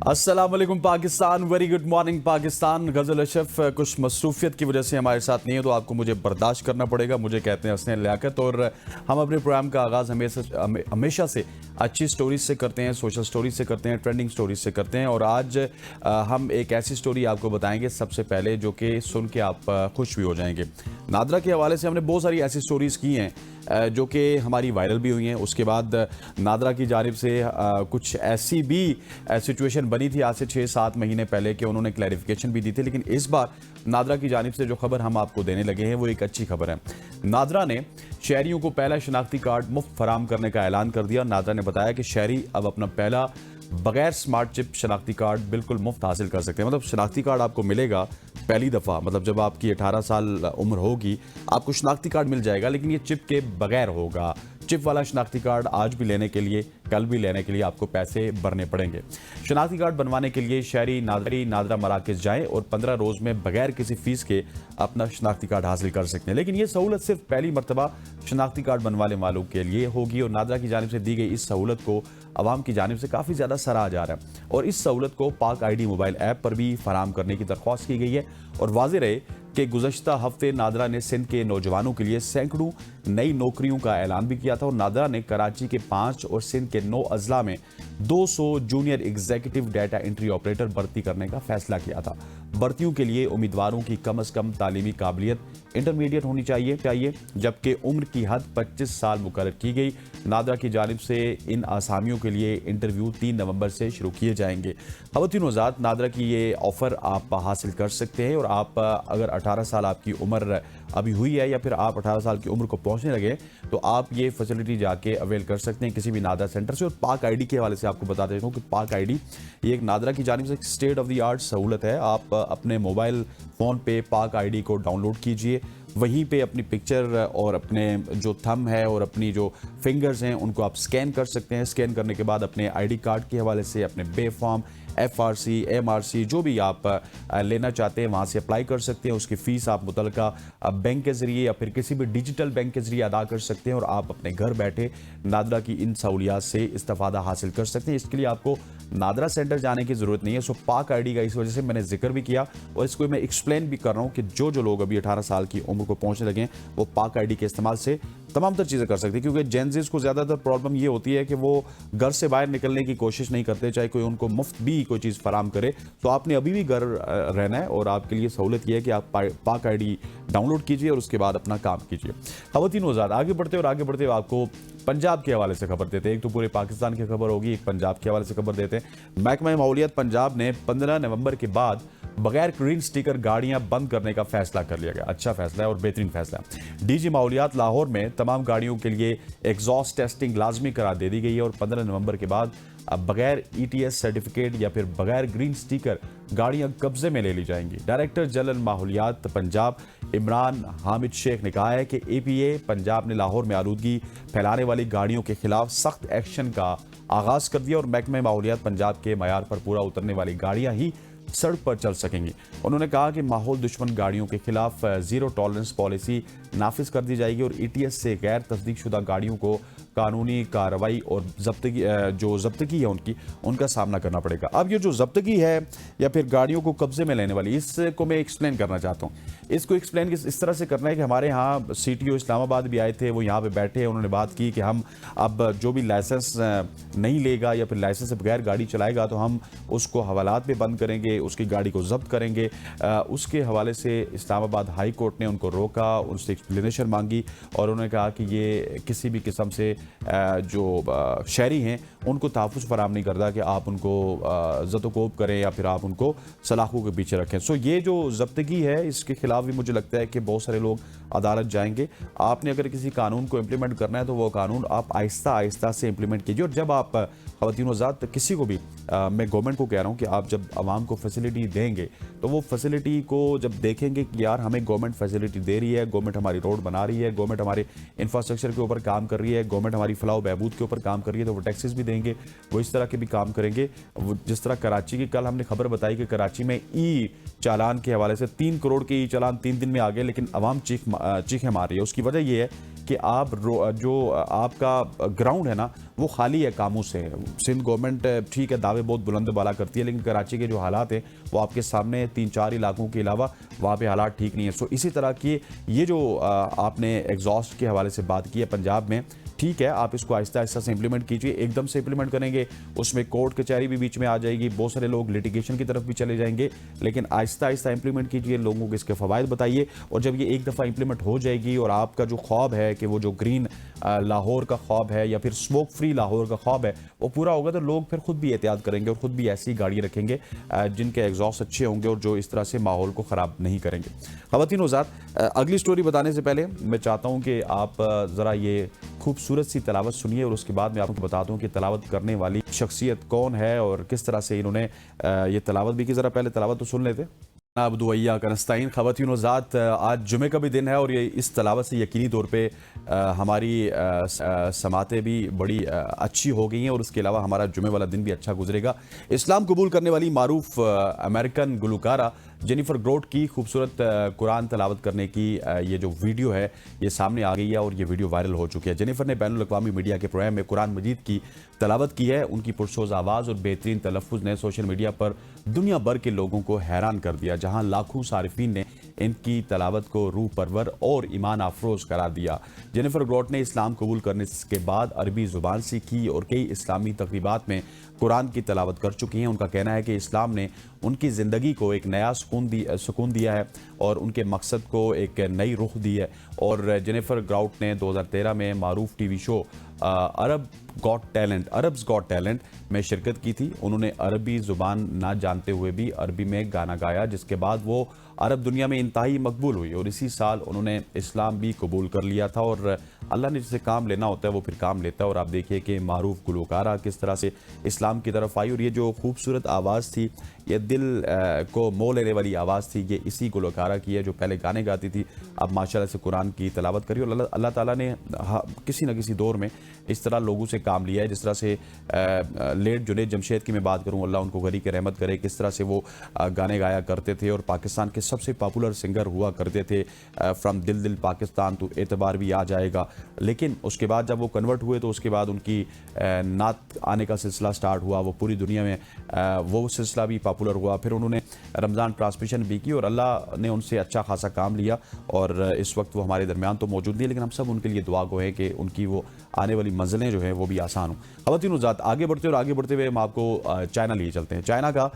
अस्सलाम वालेकुम Pakistan, very good morning Pakistan. गजल अशरफ कुछ मसरूफियत की वजह से हमारे साथ नहीं है, तो आपको मुझे बर्दाश्त करना पड़ेगा। मुझे कहते हैं हसन लियाकत, और हम अपने प्रोग्राम का आगाज़ हमेशा से अच्छी स्टोरीज से करते हैं, सोशल स्टोरीज से करते हैं, ट्रेंडिंग स्टोरीज से करते हैं। और आज हम एक ऐसी स्टोरी आपको बताएंगे सबसे पहले, जो कि सुन के आप खुश भी हो जाएंगे। नादरा के हवाले से हमने बहुत सारी ऐसी स्टोरीज़ की हैं जो कि हमारी वायरल भी हुई हैं। उसके बाद नादरा की जानिब से कुछ ऐसी भी सिचुएशन बनी थी आज से 6-7 महीने पहले कि उन्होंने क्लैरिफिकेशन भी दी थी। लेकिन इस बार नादरा की जानिब से जो खबर हम आपको देने लगे हैं वो एक अच्छी खबर है। नादरा ने शहरियों को पहला शनाख्ती कार्ड मुफ्त फराम करने का ऐलान कर दिया। नादरा ने बताया कि शहरी अब अपना पहला बगैर स्मार्ट चिप शनाख्ती कार्ड बिल्कुल मुफ्त हासिल कर सकते हैं। मतलब शनाख्ती कार्ड आपको मिलेगा पहली दफ़ा, मतलब जब आपकी 18 साल उम्र होगी आपको शनाख्ती कार्ड मिल जाएगा, लेकिन ये चिप के बगैर होगा। चिप वाला शनाख्ती कार्ड आज भी लेने के लिए, कल भी लेने के लिए आपको पैसे भरने पड़ेंगे। शनाख्ती कार्ड बनवाने के लिए शहरी नादरा मराकज़ जाएं और 15 रोज़ में बगैर किसी फीस के अपना शनाख्ती कार्ड हासिल कर सकते हैं। लेकिन ये सहूलत सिर्फ पहली मरतबा शनाख्ती कार्ड बनवाने वालों के लिए होगी, और नादरा की जानिब से दी गई इस सहूलत को अवाम की जानिब से काफ़ी ज़्यादा सराहा जा रहा है। और इस सहूलत को पाक आईडी मोबाइल ऐप पर भी फराम करने की दरख्वास्त की गई है। और वाज़ेह रहे कि गुज़श्ता हफ्ते नादरा ने सिंध के नौजवानों के लिए सैकड़ों नई नौकरियों का ऐलान भी किया था। और नादरा ने कराची के 5 और सिंध के 9 अजला में 200 junior executive data entry operator भर्ती करने का फैसला किया था। भर्तियों के लिए उम्मीदवारों की कम अज़ कम तालीमी काबिलियत इंटरमीडिएट होनी चाहिए, जबकि उम्र की हद 25 साल मुकर्रर की गई। नादरा की जानिब से इन आसामियों के लिए इंटरव्यू 3 नवंबर से शुरू किए जाएंगे। ख़वातीन हज़रात, नादरा की ये ऑफ़र आप हासिल कर सकते हैं। और आप अगर 18 साल आपकी उम्र अभी हुई है, या फिर आप 18 साल की उम्र को पहुंचने लगे, तो आप ये फैसिलिटी जाके अवेल कर सकते हैं किसी भी नादरा सेंटर से। और पाक आईडी के हवाले से आपको बता देता हूँ कि पाक आईडी ये एक नादरा की जानिब से स्टेट ऑफ द आर्ट सहूलत है। आप अपने मोबाइल फ़ोन पे पाक आईडी को डाउनलोड कीजिए, वहीं पे अपनी पिक्चर और अपने जो थंब है और अपनी जो फिंगर्स हैं उनको आप स्कैन कर सकते हैं। स्कैन करने के बाद अपने आईडी कार्ड के हवाले से अपने बे फॉर्म, FRC, MRC जो भी आप लेना चाहते हैं वहाँ से अप्लाई कर सकते हैं। उसकी फ़ीस आप मुतलका बैंक के ज़रिए या फिर किसी भी डिजिटल बैंक के ज़रिए अदा कर सकते हैं, और आप अपने घर बैठे नादरा की इन सहूलियात से इस्तेफ़ादा हासिल कर सकते हैं। इसके लिए आपको नादरा सेंटर जाने की ज़रूरत नहीं है। सो पाक आईडी का इस वजह से मैंने जिक्र भी किया, और इसको मैं एक्सप्लेन भी कर रहा हूँ कि जो लोग अभी 18 साल की उम्र को पहुँचने लगे वो पाक आईडी के इस्तेमाल से तमाम तर चीज़ें कर सकते हैं। क्योंकि जेनज़ीज़ को ज़्यादातर प्रॉब्लम ये होती है कि वो घर से बाहर निकलने की कोशिश नहीं करते, चाहे कोई उनको मुफ्त भी कोई चीज़ फराम करे। तो आपने अभी भी घर रहना है, और आपके लिए सहूलत यह है कि आप पाक आईडी डाउनलोड कीजिए और उसके बाद अपना काम कीजिए। ख़वातीन हज़रात, आगे बढ़ते हुए आपको पंजाब के हवाले से खबर देते हैं। एक तो पूरे पाकिस्तान की खबर होगी, एक पंजाब के हवाले से खबर देते हैं। महकमा माहौलियात पंजाब ने 15 नवंबर के बाद बगैर ग्रीन स्टिकर गाड़ियां बंद करने का फैसला कर लिया गया। अच्छा फैसला है और बेहतरीन फैसला है। डीजी माहौलियात लाहौर में तमाम गाड़ियों के लिए एग्जॉस्ट टेस्टिंग लाजमी करार दे दी गई है, और 15 नवंबर के बाद अब बगैर ETS सर्टिफिकेट या फिर बगैर ग्रीन स्टिकर गाड़ियां कब्जे में ले ली जाएंगी। डायरेक्टर जनरल माहौलियात पंजाब इमरान हामिद शेख ने कहा है कि APA पंजाब ने लाहौर में आलूदगी फैलाने वाली गाड़ियों के खिलाफ सख्त एक्शन का आगाज कर दिया, और महकमा माहौलियात पंजाब के मयार पर पूरा उतरने वाली गाड़ियां ही सड़क पर चल सकेंगी। उन्होंने कहा कि माहौल दुश्मन गाड़ियों के खिलाफ ज़ीरो टॉलरेंस पॉलिसी नाफिज कर दी जाएगी, और ETS से गैर तस्दीक शुदा गाड़ियों को कानूनी कार्रवाई और जब्तगी है उनका सामना करना पड़ेगा। अब ये जो जब्तगी है या फिर गाड़ियों को कब्जे में लेने वाली, इसको मैं एक्सप्लेन करना चाहता हूँ। इसको एक्सप्लेन इस तरह से करना है कि हमारे यहाँ CTO इस्लामाबाद भी आए थे, वो यहाँ पे बैठे, उन्होंने बात की कि हम अब जो भी लाइसेंस नहीं लेगा या फिर लाइसेंस से बगैर गाड़ी चलाएगा तो हम उसको हवालात में बंद करेंगे, उसकी गाड़ी को जब्त करेंगे। उसके हवाले से इस्लामाबाद हाई कोर्ट ने उनको रोका, उनसे एक्सप्लेनेशन मांगी, और उन्होंने कहा कि ये किसी भी किस्म से जो शहरी हैं उनको तहफ़्फ़ुज़ फराहम नहीं करता कि आप उनको ज़द-ओ-कोब करें या फिर आप उनको सलाखों के पीछे रखें। सो ये जो ज़ब्तगी है इसके खिलाफ भी मुझे लगता है कि बहुत सारे लोग अदालत जाएंगे। आपने अगर किसी कानून को इम्प्लीमेंट करना है तो वो कानून आप आहिस्ता आहिस्ता से इम्प्लीमेंट कीजिए। और जब आप ख़वातीन हज़रात किसी को भी मैं गवर्नमेंट को कह रहा हूँ कि आप जब आवाम को फैसिलिटी देंगे तो वो फैसिलिटी को जब देखेंगे कि यार हमें गवर्नमेंट फैसिलिटी दे रही है, गवर्नमेंट हमारी रोड बना रही है, गवर्नमेंट हमारे इंफ्रास्ट्रक्चर के ऊपर काम कर रही है, गवर्नमेंट हमारी फलाह बहबूद के ऊपर काम कर रही है, तो वो टैक्सेस भी देंगे, वो इस तरह के भी काम करेंगे। जिस तरह कराची की कल हमने खबर बताई कि कराची में चालान के हवाले से 3 करोड़ के चालान 3 दिन में आ गए, लेकिन आवाम चीखें मार रही है। उसकी वजह यह है कि जो आपका ग्राउंड है ना वो खाली है कामों से। सिंध गवर्नमेंट ठीक है दावे बहुत बुलंद बाला करती है, लेकिन कराची के जो हालात हैं वो आपके सामने 3-4 इलाकों के अलावा वहाँ पे हालात ठीक नहीं है। सो इसी तरह की ये जो आपने एग्जॉस्ट के हवाले से बात की है पंजाब में, ठीक है आप इसको आहिस्ता आहिस्ता से इंप्लीमेंट कीजिए। एकदम से इंप्लीमेंट करेंगे उसमें कोर्ट कचहरी भी बीच में आ जाएगी, बहुत सारे लोग लिटिगेशन की तरफ भी चले जाएंगे। लेकिन आहिस्ता आहिस्ता इंप्लीमेंट कीजिए, लोगों को इसके फ़वाइद बताइए। और जब ये एक दफ़ा इंप्लीमेंट हो जाएगी और आपका जो ख्वाब है कि वो जो ग्रीन लाहौर का ख्वाब है या फिर स्मोक फ्री लाहौर का ख्वाब है वो पूरा होगा, तो लोग फिर खुद भी एहतियात करेंगे और खुद भी ऐसी गाड़ी रखेंगे जिनके एग्जॉस्ट अच्छे होंगे और जो इस तरह से माहौल को ख़राब नहीं करेंगे। ख़वातीन हज़रात, अगली स्टोरी बताने से पहले मैं चाहता हूँ कि आप ज़रा ये खूबसूरत सी तलावत सुनिए और उसके बाद मैं आपको बताता हूँ कि तलावत करने वाली शख्सियत कौन है और किस तरह से इन्होंने ये तलावत भी की। ज़रा पहले तलावत तो सुन लेते। अब्दुवैया कनस्ताइन। ख़वातीन व ज़ात, आज जुमे का भी दिन है और ये इस तलावत से यकीनी तौर पे हमारी समातें भी बड़ी अच्छी हो गई हैं और उसके अलावा हमारा जुमे वाला दिन भी अच्छा गुजरेगा। इस्लाम कबूल करने वाली मारूफ अमेरिकन गुलकारा जेनिफर ग्रोट की खूबसूरत कुरान तलावत करने की ये जो वीडियो है ये सामने आ गई है और ये वीडियो वायरल हो चुकी है। जेनिफर ने बैनुल अक़वामी मीडिया के प्रोग्राम में कुरान मजीद की तलावत की है। उनकी पुरसोज आवाज़ और बेहतरीन तलफ़ुज़ ने सोशल मीडिया पर दुनिया भर के लोगों को हैरान कर दिया, जहां लाखों सारिफीन ने इनकी तलावत को रूह परवर और ईमान अफरोज करार दिया। जेनिफर ग्रोट ने इस्लाम कबूल करने के बाद अरबी ज़ुबान सीखी और कई इस्लामी तकरीबात में कुरान की तलावत कर चुकी हैं। उनका कहना है कि इस्लाम ने उनकी ज़िंदगी को एक नया सुकून दिया है और उनके मकसद को एक नई रुख दी है। और जेनिफर ग्राउट ने 2013 में मारूफ TV show Arabs got talent में शिरकत की थी। उन्होंने अरबी ज़ुबान ना जानते हुए भी अरबी में गाना गाया, जिसके बाद वो अरब दुनिया में इंतहाई मकबूल हुई और इसी साल उन्होंने इस्लाम भी कबूल कर लिया था। और अल्लाह ने जिसे काम लेना होता है वो फिर काम लेता है। और आप देखिए कि मारूफ गुलकारा किस तरह से इस्लाम की तरफ आई और ये जो खूबसूरत आवाज़ थी, ये दिल को मोह लेने वाली आवाज़ थी, ये इसी गुलकारा की है जो पहले गाने गाती थी, अब माशाल्लाह से कुरान की तलावत करी। और अल्लाह ताला ने किसी न किसी दौर में इस तरह लोगों से काम लिया है। जिस तरह से लेट जुनेद जमशेद की मैं बात करूं, अल्लाह उनको गरी के रहमत करे, किस तरह से वो गाने गाया करते थे और पाकिस्तान के सबसे पॉपुलर सिंगर हुआ करते थे। फ्रॉम दिल दिल पाकिस्तान तो एतबार भी आ जाएगा। लेकिन उसके बाद जब वो कन्वर्ट हुए तो उसके बाद उनकी नात आने का सिलसिला स्टार्ट हुआ, वो पूरी दुनिया में वो सिलसिला भी पॉपुलर हुआ। फिर उन्होंने रमज़ान ट्रांसमिशन भी की और अल्लाह ने उनसे अच्छा खासा काम लिया और इस वक्त वो हमारे दरमियान तो मौजूद नहीं, लेकिन हम सब उनके लिए दुआ गो हैं कि उनकी वो आने वाली मंजिलें जो हैं वो भी आसान हों। ख़वातीन ज़ात, आगे बढ़ते हुए हम आपको चाइना लिए चलते हैं। चाइना का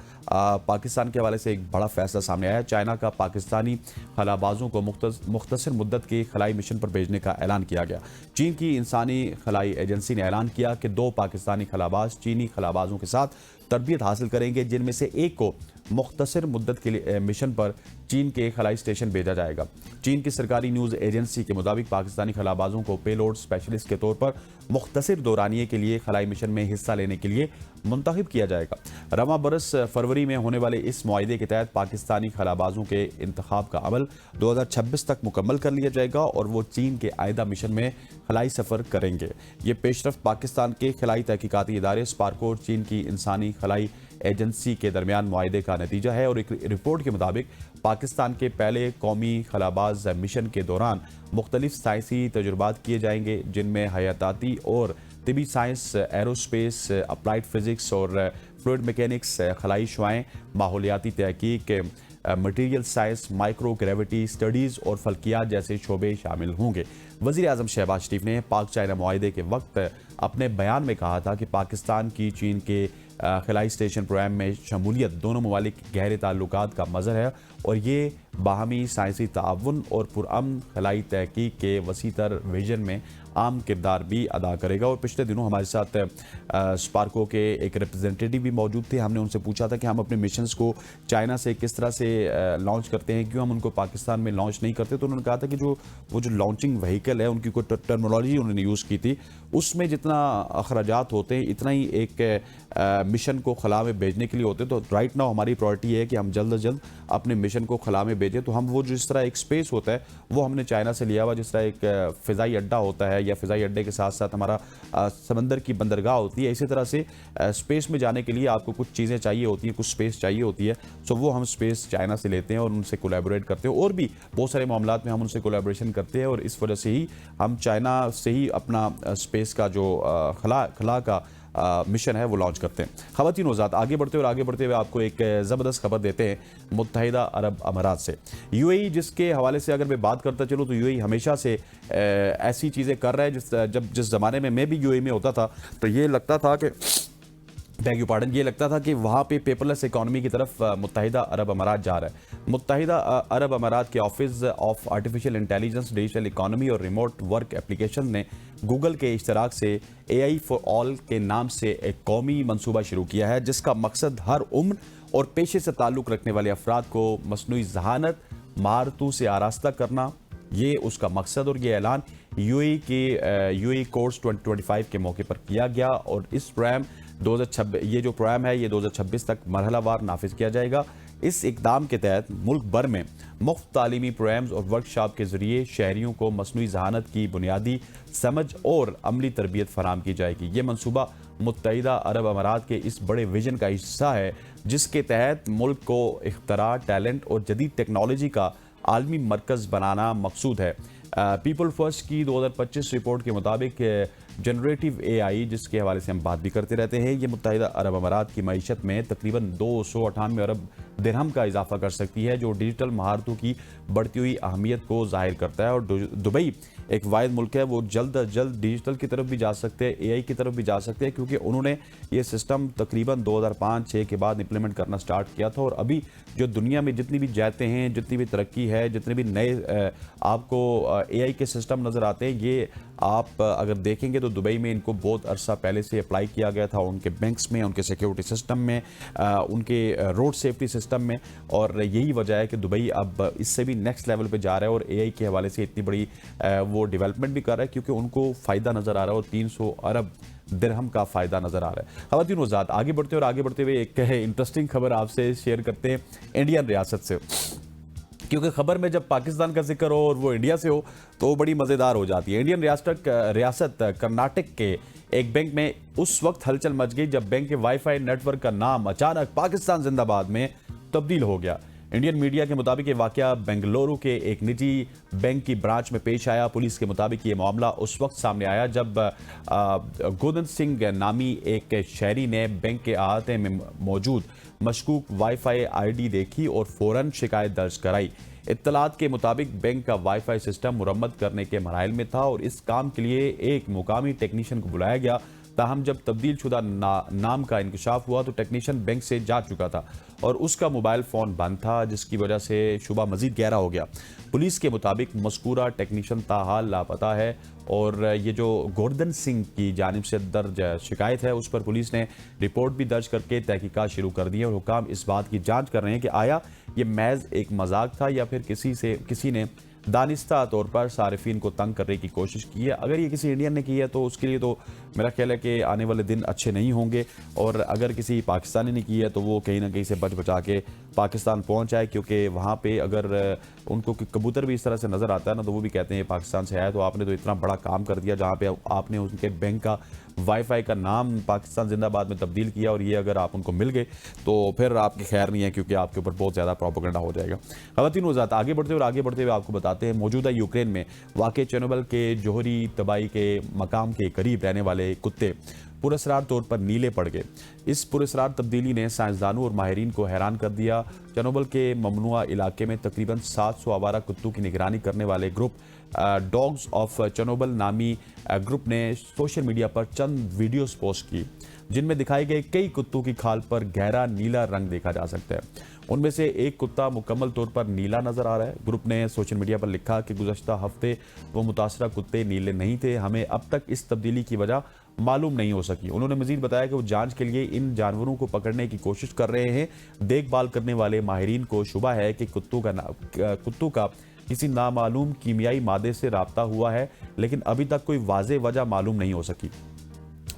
पाकिस्तान के हवाले से एक बड़ा फैसला सामने आया है। चाइना का पाकिस्तानी खलाबाजों को मुख्तसर मुद्दत के खलाई मिशन पर भेजने का ऐलान किया गया। चीन की इंसानी खलाई एजेंसी ने ऐलान किया कि 2 पाकिस्तानी खलाबाज चीनी खलाबाजों के साथ तरबियत हासिल करेंगे, जिनमें से एक को मुख्तसर मुद्दत के लिए मिशन पर चीन के खलाई स्टेशन भेजा जाएगा। चीन की सरकारी न्यूज़ एजेंसी के मुताबिक पाकिस्तानी खलाबाजों को पेलोड स्पेशलिस्ट के तौर पर मुख्तसर दौरानिए के लिए खलाई मिशन में हिस्सा लेने के लिए मुंतखब किया जाएगा। रवा बरस फरवरी में होने वाले इस मुआहदे के तहत पाकिस्तानी खलाबाजों के इंतखाब का अमल 2026 तक मुकम्मल कर लिया जाएगा और वो चीन के आयदा मिशन में खलाई सफ़र करेंगे। ये पेशरफ पाकिस्तान के खलाई तहकीकाती इदारे स्पार्को और चीन की इंसानी खलाई एजेंसी के दरमियान मुआहदे का नतीजा है। और एक रिपोर्ट के मुताबिक पाकिस्तान के पहले कौमी खलाबाज मिशन के दौरान मुख्तलिफ साइंसी तजुर्बात किए जाएंगे, जिनमें हयाताती और तिबी साइंस, एरोस्पेस, अप्लाइड फिजिक्स और फ्लूइड मैकेनिक्स, खलाई शुआएँ, माहौलियाती तहकीक, material science, micro gravity studies और फल्कियात जैसे शोबे शामिल होंगे। वज़ीर आज़म शहबाज शरीफ ने पाक चाइना मुआहदे के वक्त अपने बयान में कहा था कि पाकिस्तान की चीन के खलाई स्टेशन प्रोग्राम में शमूलियत दोनों ममालिक गहरे ताल्लुकात का मज़हर है और ये बाहमी साइंसी ताउन और पुरअमन खलाई तहकीक के वसीतर विजन में आम किरदार भी अदा करेगा। और पिछले दिनों हमारे साथ स्पार्को के एक रिप्रेजेंटेटिव भी मौजूद थे। हमने उनसे पूछा था कि हम अपने मिशंस को चाइना से किस तरह से लॉन्च करते हैं, क्यों हम उनको पाकिस्तान में लॉन्च नहीं करते। तो उन्होंने कहा था कि वो जो लॉन्चिंग व्हीकल है, उनकी कोई टर्मिनोलॉजी उन्होंने यूज़ की थी, उसमें जितना अखराजात होते हैं इतना ही एक मिशन को खला में भेजने के लिए होते हैं। तो राइट नाउ हमारी प्रायोरिटी है कि हम जल्द अज जल्द अपने मिशन को खला में भेजें, तो हम वो जिस तरह एक स्पेस होता है वो हमने चाइना से लिया हुआ, जिस तरह एक फ़िज़ाई अड्डा होता है या फ़िज़ाई अड्डे के साथ साथ हमारा समंदर की बंदरगाह होती है, इसी तरह से स्पेस में जाने के लिए आपको कुछ चीज़ें चाहिए होती हैं, कुछ स्पेस चाहिए होती है। सो वो हम स्पेस चाइना से लेते हैं और उनसे कोलैबोरेट करते हैं, और भी बहुत सारे मामलात में हम उनसे कोलैबोरेशन करते हैं, और इस वजह से ही हम चाइना से ही अपना स्पेस का जो खला का मिशन है वो लॉन्च करते हैं। ख़वातीन वज़ात, आगे बढ़ते हुए आपको एक ज़बरदस्त खबर देते हैं मुत्तहिदा अरब अमारात से। यूएई जिसके हवाले से अगर मैं बात करता चलूँ तो यूएई हमेशा से ऐसी चीज़ें कर रहा है। जिस ज़माने में मैं भी यूएई में होता था तो ये लगता था कि ये लगता था कि वहाँ पे पेपरलेस इकॉनमी की तरफ मुत्तहिदा अरब अमारात जा रहा है। मुत्तहिदा अरब अमारात के office of artificial intelligence, digital economy और रिमोट वर्क एप्लीकेशन ने गूगल के इश्तराक से AI फॉर ऑल के नाम से एक कौमी मंसूबा शुरू किया है, जिसका मकसद हर उम्र और पेशे से ताल्लुक़ रखने वाले अफराद को मसनूई ज़हानत महारतों से आरास्ता करना, ये उसका मकसद। और ये ऐलान यूएई कोर्स 2025 के मौके पर किया गया, और इस प्रोग्राम 2026 ये जो प्रोग्राम है ये 2026 तक मरहलावार नाफिज किया जाएगा। इस इकदाम के तहत मुल्क भर में मुफ्त तालीमी प्रोग्राम्स और वर्कशॉप के जरिए शहरियों को मसनूई ज़हानत की बुनियादी समझ और अमली तरबियत फराहम की जाएगी। ये मंसूबा मुत्तहिदा अरब अमारात के इस बड़े विजन का हिस्सा है, जिसके तहत मुल्क को इख्तरा, टैलेंट और जदीद टेक्नोलॉजी का आलमी मरकज़ बनाना मकसूद है। पीपल फर्स्ट की 2025 रिपोर्ट के मुताबिक जनरेटिव AI, जिसके हवाले से हम बात भी करते रहते हैं, ये मुत्तहिदा अरब अमारात की मईशत में तकरीबन 298 अरब दिरहम का इजाफा कर सकती है, जो डिजिटल महारतों की बढ़ती हुई अहमियत को जाहिर करता है। और दुबई एक वाहिद मुल्क है वो जल्द अज जल्द डिजिटल की तरफ भी जा सकते हैं, AI की तरफ भी जा सकते हैं, क्योंकि उन्होंने ये सिस्टम तकरीबन 2005-6 के बाद इंप्लीमेंट करना स्टार्ट किया था। और अभी जो दुनिया में जितनी भी जाते हैं, जितनी भी तरक्की है, जितने भी नए आपको AI के सिस्टम नज़र आते हैं, ये आप अगर देखेंगे तो दुबई में इनको बहुत अरसा पहले से अप्लाई किया गया था, उनके बैंक्स में, उनके सिक्योरिटी सिस्टम में, उनके रोड सेफ्टी सिस्टम में। और यही वजह है कि दुबई अब इससे भी नेक्स्ट लेवल पे जा रहा है और AI के हवाले से इतनी बड़ी वो डेवलपमेंट भी कर रहा है, क्योंकि उनको फ़ायदा नज़र आ रहा है और 300 अरब दिरहम का फ़ायदा नज़र आ रहा है। ख़वातीन वज़ात, आगे बढ़ते हुए एक इंटरेस्टिंग खबर आपसे शेयर करते हैं इंडियन रियासत से, क्योंकि खबर में जब पाकिस्तान का जिक्र हो और वो इंडिया से हो तो बड़ी मज़ेदार हो जाती है। इंडियन रियासत कर्नाटक के एक बैंक में उस वक्त हलचल मच गई जब बैंक के वाईफाई नेटवर्क का नाम अचानक पाकिस्तान जिंदाबाद में तब्दील हो गया। इंडियन मीडिया के मुताबिक ये वाकया बेंगलुरु के एक निजी बैंक की ब्रांच में पेश आया। पुलिस के मुताबिक ये मामला उस वक्त सामने आया जब गोदन सिंह नामी एक शहरी ने बैंक के अहाते में मौजूद मशकूक वाईफाई ID देखी और फौरन शिकायत दर्ज कराई। इत्तलात के मुताबिक बैंक का वाईफाई सिस्टम मुरम्मत करने के मराइल में था और इस काम के लिए एक मुकामी टेक्नीशियन को बुलाया गया। ताहम जब तब्दील शुदा नाम का इंकशाफ हुआ तो टेक्नीशियन बैंक से जा चुका था और उसका मोबाइल फ़ोन बंद था, जिसकी वजह से शुबा मजीद गहरा हो गया। पुलिस के मुताबिक मज़कूरा टेक्नीशियन ताहाल लापता है और ये जो गोर्धन सिंह की जानिब से दर्ज शिकायत है उस पर पुलिस ने रिपोर्ट भी दर्ज करके तहकीकात शुरू कर दी है और हुकाम इस बात की जांच कर रहे हैं कि आया ये महज एक मजाक था या फिर किसी ने दानिस्ता तौर पर सारिफीन को तंग करने की कोशिश की है। अगर ये किसी इंडियन ने की है तो उसके लिए तो मेरा ख्याल है कि आने वाले दिन अच्छे नहीं होंगे, और अगर किसी पाकिस्तानी ने की है तो वो कहीं ना कहीं से बच बचा के पाकिस्तान पहुंच जाए, क्योंकि वहाँ पे अगर उनको कबूतर भी इस तरह से नज़र आता है ना तो वो भी कहते हैं पाकिस्तान से आया तो आपने तो इतना बड़ा काम कर दिया जहाँ पे आपने उनके बैंक का वाईफाई का नाम पाकिस्तान जिंदाबाद में तब्दील किया, और ये अगर आप उनको मिल गए तो फिर आपकी खैर नहीं है, क्योंकि आपके ऊपर बहुत ज़्यादा प्रोपेगेंडा हो जाएगा। ख़वातीन वज़ात, आगे बढ़ते हुए आपको बताते हैं मौजूदा यूक्रेन में वाक़े चेर्नोबिल के जोहरी तबाही के मकाम के करीब रहने वाले कुत्ते पुरअसरार तौर पर नीले पड़ गए। इस पुरअसरार तब्दीली ने साइंसदानों और माहिरीन को हैरान कर दिया। चेर्नोबिल के ममनुआ इलाके में तकरीबन 700 आवारा कुत्तों की निगरानी करने वाले ग्रुप डॉग्स ऑफ चेर्नोबिल नामी ग्रुप ने सोशल मीडिया पर चंद वीडियोस पोस्ट की जिनमें दिखाए गए कई कुत्तों की खाल पर गहरा नीला रंग देखा जा सकता है। उनमें से एक कुत्ता मुकम्मल तौर पर नीला नजर आ रहा है। ग्रुप ने सोशल मीडिया पर लिखा कि गुज़श्ता हफ्ते वो मुतासरा कुत्ते नीले नहीं थे, हमें अब तक इस तब्दीली की वजह मालूम नहीं हो सकी। उन्होंने मजीद बताया कि वो जांच के लिए इन जानवरों को पकड़ने की कोशिश कर रहे हैं। देखभाल करने वाले माहिरीन को शुबा है कि कुत्तों का किसी नामालूम कीमियाई मादे से राब्ता हुआ है, लेकिन अभी तक कोई वाज़ेह वजह मालूम नहीं हो सकी।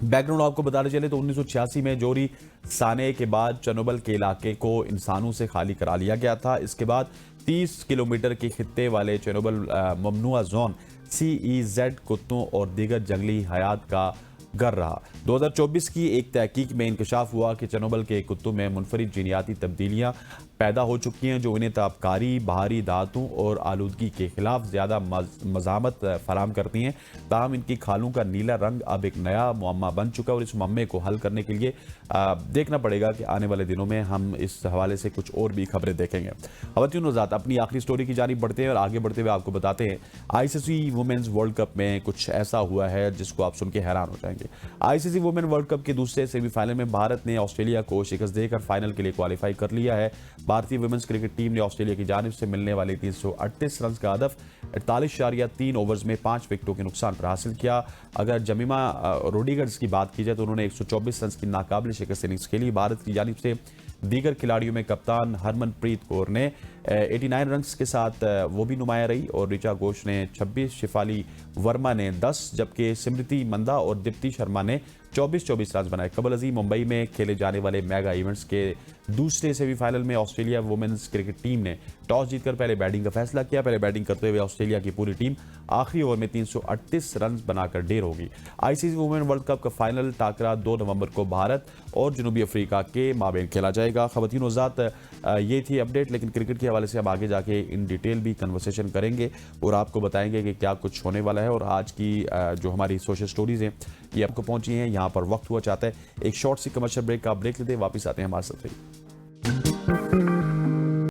बैकग्राउंड आपको बताने चले तो 1986 में जोरी साने के बाद चेर्नोबिल के इलाके को इंसानों से खाली करा लिया गया था। इसके बाद 30 किलोमीटर के खित्ते वाले चेरनोबिल ममनुआ जोन CEZ कुत्तों और दीगर जंगली हयात का घर रहा। 2024 की एक तहकीक में इंकशाफ हुआ कि चेरनोबिल के कुत्तों में मुनफरिद जीनियाती तब्दीलियां पैदा हो चुकी हैं जो इन्हें ताबकारी, बाहरी धातुओं और आलूदगी के खिलाफ ज़्यादा मज़ामत फराम करती हैं। ताहम इनकी खालों का नीला रंग अब एक नया मुअम्मा बन चुका है और इस मुअम्मे को हल करने के लिए देखना पड़ेगा कि आने वाले दिनों में हम इस हवाले से कुछ और भी खबरें देखेंगे। ख़वातीन हज़रात, अपनी आखिरी स्टोरी की जानिब बढ़ते हैं और आगे बढ़ते हुए आपको बताते हैं ICC वुमेन्स वर्ल्ड कप में कुछ ऐसा हुआ है जिसको आप सुन के हैरान हो जाएंगे। ICC वुमेन वर्ल्ड कप के दूसरे सेमीफाइनल में भारत ने ऑस्ट्रेलिया को शिकस्त देकर फाइनल के लिए क्वालिफाई कर लिया है। भारतीय वुमेन्स क्रिकेट टीम ने ऑस्ट्रेलिया की जानिब से मिलने वाले 338 रन का हदफ 48.3 ओवर्स में 5 विकेटों के नुकसान पर हासिल किया। अगर जमीमा रोड्रिगेज की बात की जाए तो उन्होंने 124 रन की नाकाबिल शिकस्त इनिंग्स खेली। भारत की जानिब से दीगर खिलाड़ियों में कप्तान हरमनप्रीत कौर ने 89 रन के साथ वो भी नुमाया रही और ऋचा घोष ने 26, शिफाली वर्मा ने 10, जबकि स्मृति मंदा और दीप्ति शर्मा ने 24 रन बनाए। कबल अजीम मुंबई में खेले जाने वाले मेगा इवेंट्स के दूसरे सेमीफाइनल में ऑस्ट्रेलिया वुमेन्स क्रिकेट टीम ने टॉस जीतकर पहले बैटिंग का फैसला किया। पहले बैटिंग करते हुए ऑस्ट्रेलिया की पूरी टीम आखिरी ओवर में 338 रन बनाकर ढेर होगी। ICC वुमेन वर्ल्ड कप का फाइनल टाकरा 2 नवंबर को भारत और जनूबी अफ्रीका के माबेन खेला जाएगा। ख़वातीन हज़रात, ये थी अपडेट, लेकिन क्रिकेट के हवाले से हम आगे जाके इन डिटेल भी कन्वर्सेशन करेंगे और आपको बताएंगे कि क्या कुछ होने वाला है। और आज की जो हमारी सोशल स्टोरीज हैं ये आपको पहुंची हैं। यहाँ पर वक्त हुआ चाहता है एक शॉर्ट सी कमर्शियल ब्रेक का, ब्रेक लेते वापस आते हैं हमारे साथ।